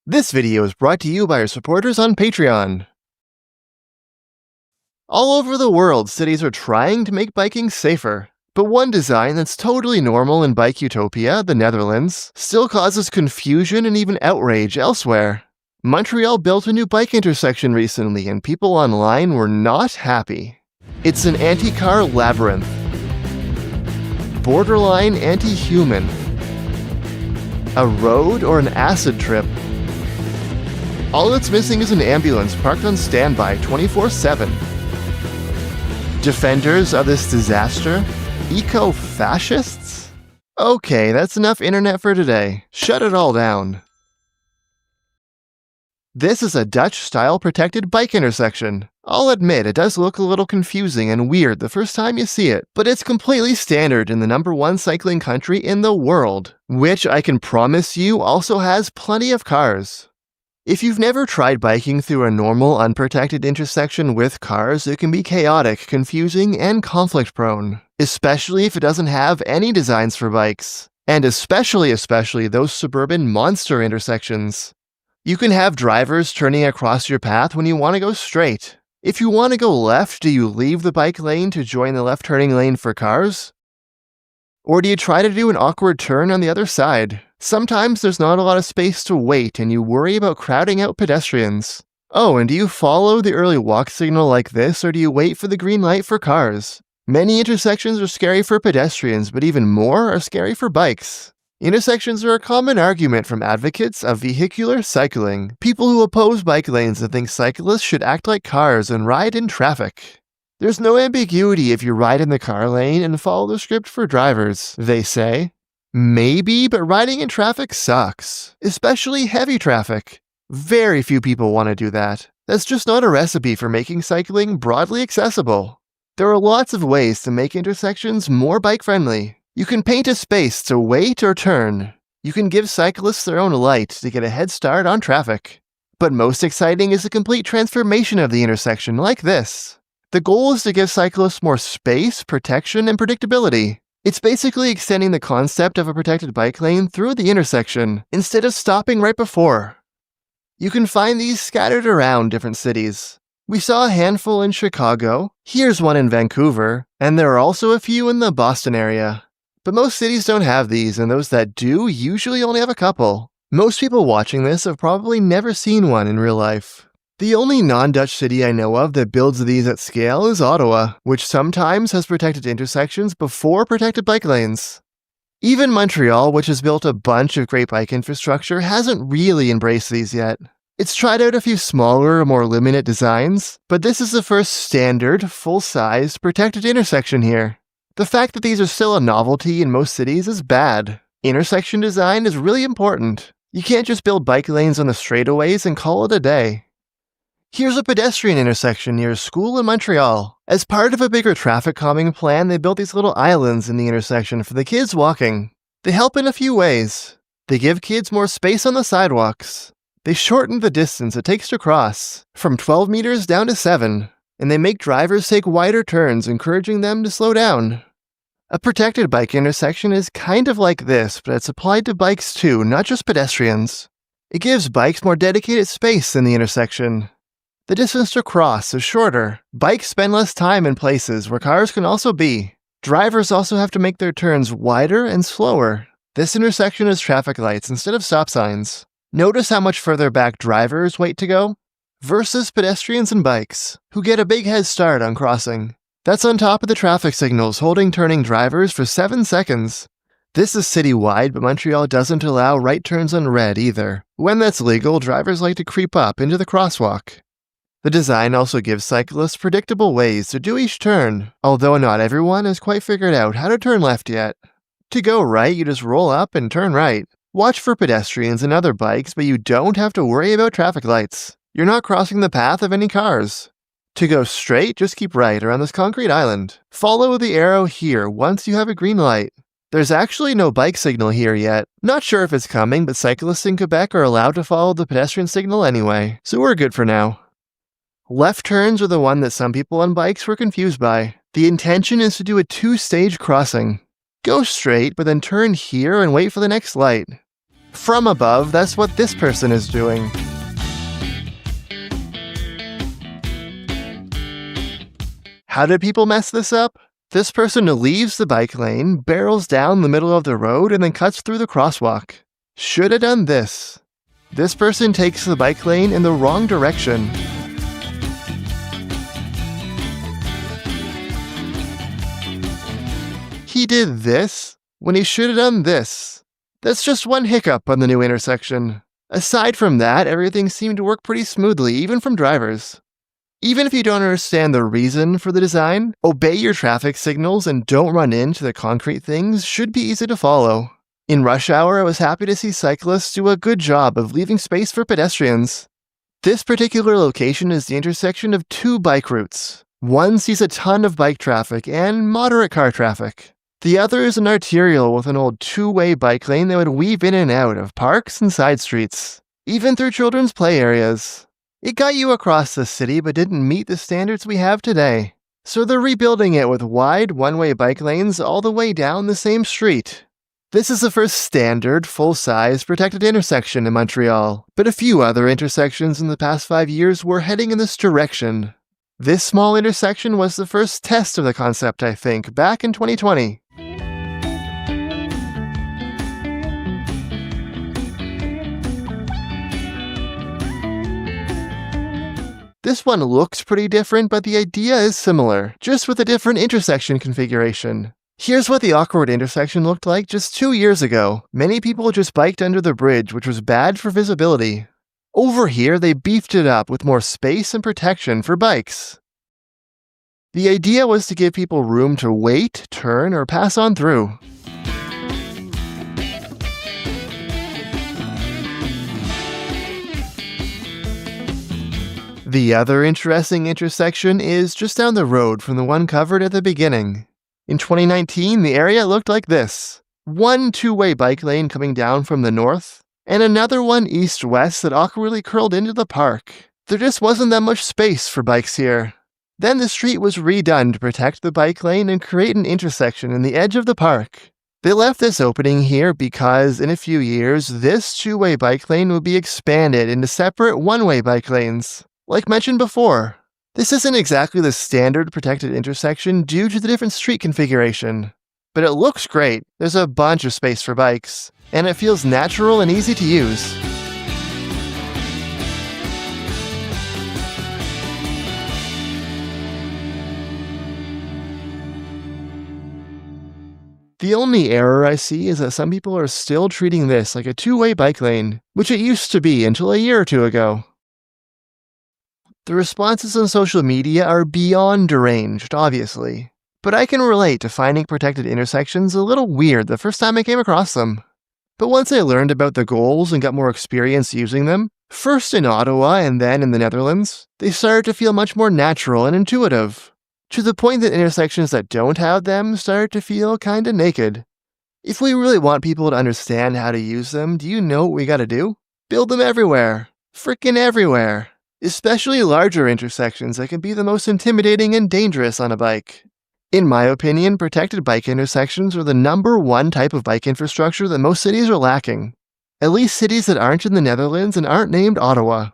This video is brought to you by our supporters on Patreon. All over the world, cities are trying to make biking safer. But one design that's totally normal in Bike Utopia, the Netherlands, still causes confusion and even outrage elsewhere. Montreal built a new bike intersection recently, and people online were not happy. It's an anti-car labyrinth. Borderline anti-human. A road or an acid trip. All that's missing is an ambulance parked on standby 24/7. Defenders of this disaster? Eco-fascists? Okay, that's enough internet for today. Shut it all down. This is a Dutch-style protected bike intersection. I'll admit it does look a little confusing and weird the first time you see it, but it's completely standard in the #1 cycling country in the world, which I can promise you also has plenty of cars. If you've never tried biking through a normal, unprotected intersection with cars, it can be chaotic, confusing, and conflict-prone, especially if it doesn't have any designs for bikes, and especially those suburban monster intersections. You can have drivers turning across your path when you want to go straight. If you want to go left, do you leave the bike lane to join the left turning lane for cars? Or do you try to do an awkward turn on the other side? Sometimes there's not a lot of space to wait and you worry about crowding out pedestrians. Oh, and do you follow the early walk signal like this, or do you wait for the green light for cars? Many intersections are scary for pedestrians, but even more are scary for bikes. Intersections are a common argument from advocates of vehicular cycling, people who oppose bike lanes and think cyclists should act like cars and ride in traffic. There's no ambiguity if you ride in the car lane and follow the script for drivers, they say. Maybe, but riding in traffic sucks, especially heavy traffic. Very few people want to do that. That's just not a recipe for making cycling broadly accessible. There are lots of ways to make intersections more bike-friendly. You can paint a space to wait or turn. You can give cyclists their own light to get a head start on traffic. But most exciting is a complete transformation of the intersection like this. The goal is to give cyclists more space, protection, and predictability. It's basically extending the concept of a protected bike lane through the intersection, instead of stopping right before. You can find these scattered around different cities. We saw a handful in Chicago, here's one in Vancouver, and there are also a few in the Boston area. But most cities don't have these, and those that do usually only have a couple. Most people watching this have probably never seen one in real life. The only non-Dutch city I know of that builds these at scale is Ottawa, which sometimes has protected intersections before protected bike lanes. Even Montreal, which has built a bunch of great bike infrastructure, hasn't really embraced these yet. It's tried out a few smaller, more limited designs, but this is the first standard, full-sized, protected intersection here. The fact that these are still a novelty in most cities is bad. Intersection design is really important. You can't just build bike lanes on the straightaways and call it a day. Here's a pedestrian intersection near a school in Montreal. As part of a bigger traffic calming plan, they built these little islands in the intersection for the kids walking. They help in a few ways. They give kids more space on the sidewalks. They shorten the distance it takes to cross, from 12 meters down to 7. And they make drivers take wider turns, encouraging them to slow down. A protected bike intersection is kind of like this, but it's applied to bikes too, not just pedestrians. It gives bikes more dedicated space in the intersection. The distance to cross is shorter. Bikes spend less time in places where cars can also be. Drivers also have to make their turns wider and slower. This intersection has traffic lights instead of stop signs. Notice how much further back drivers wait to go? Versus pedestrians and bikes, who get a big head start on crossing. That's on top of the traffic signals holding turning drivers for 7 seconds. This is citywide, but Montreal doesn't allow right turns on red either. When that's legal, drivers like to creep up into the crosswalk. The design also gives cyclists predictable ways to do each turn, although not everyone has quite figured out how to turn left yet. To go right, you just roll up and turn right. Watch for pedestrians and other bikes, but you don't have to worry about traffic lights. You're not crossing the path of any cars. To go straight, just keep right around this concrete island. Follow the arrow here once you have a green light. There's actually no bike signal here yet. Not sure if it's coming, but cyclists in Quebec are allowed to follow the pedestrian signal anyway, so we're good for now. Left turns are the one that some people on bikes were confused by. The intention is to do a 2-stage crossing. Go straight, but then turn here and wait for the next light. From above, that's what this person is doing. How did people mess this up? This person leaves the bike lane, barrels down the middle of the road, and then cuts through the crosswalk. Should have done this. This person takes the bike lane in the wrong direction. He did this when he should have done this. That's just one hiccup on the new intersection. Aside from that, everything seemed to work pretty smoothly, even from drivers. Even if you don't understand the reason for the design, obey your traffic signals and don't run into the concrete things should be easy to follow. In rush hour, I was happy to see cyclists do a good job of leaving space for pedestrians. This particular location is the intersection of two bike routes. One sees a ton of bike traffic and moderate car traffic. The other is an arterial with an old two-way bike lane that would weave in and out of parks and side streets, even through children's play areas. It got you across the city but didn't meet the standards we have today. So they're rebuilding it with wide one-way bike lanes all the way down the same street. This is the first standard, full-size, protected intersection in Montreal, but a few other intersections in the past 5 years were heading in this direction. This small intersection was the first test of the concept, I think, back in 2020. This one looks pretty different, but the idea is similar, just with a different intersection configuration. Here's what the awkward intersection looked like just 2 years ago. Many people just biked under the bridge, which was bad for visibility. Over here, they beefed it up with more space and protection for bikes. The idea was to give people room to wait, turn, or pass on through. The other interesting intersection is just down the road from the one covered at the beginning. In 2019, the area looked like this. One two-way bike lane coming down from the north, and another one east-west that awkwardly curled into the park. There just wasn't that much space for bikes here. Then the street was redone to protect the bike lane and create an intersection in the edge of the park. They left this opening here because, in a few years, this two-way bike lane will be expanded into separate one-way bike lanes. Like mentioned before, this isn't exactly the standard protected intersection due to the different street configuration. But it looks great, there's a bunch of space for bikes, and it feels natural and easy to use. The only error I see is that some people are still treating this like a two-way bike lane, which it used to be until a year or two ago. The responses on social media are beyond deranged, obviously, but I can relate to finding protected intersections a little weird the first time I came across them. But once I learned about the goals and got more experience using them, first in Ottawa and then in the Netherlands, they started to feel much more natural and intuitive, to the point that intersections that don't have them start to feel kinda naked. If we really want people to understand how to use them, do you know what we gotta do? Build them everywhere. Frickin' everywhere. Especially larger intersections that can be the most intimidating and dangerous on a bike. In my opinion, protected bike intersections are the #1 type of bike infrastructure that most cities are lacking. At least cities that aren't in the Netherlands and aren't named Ottawa.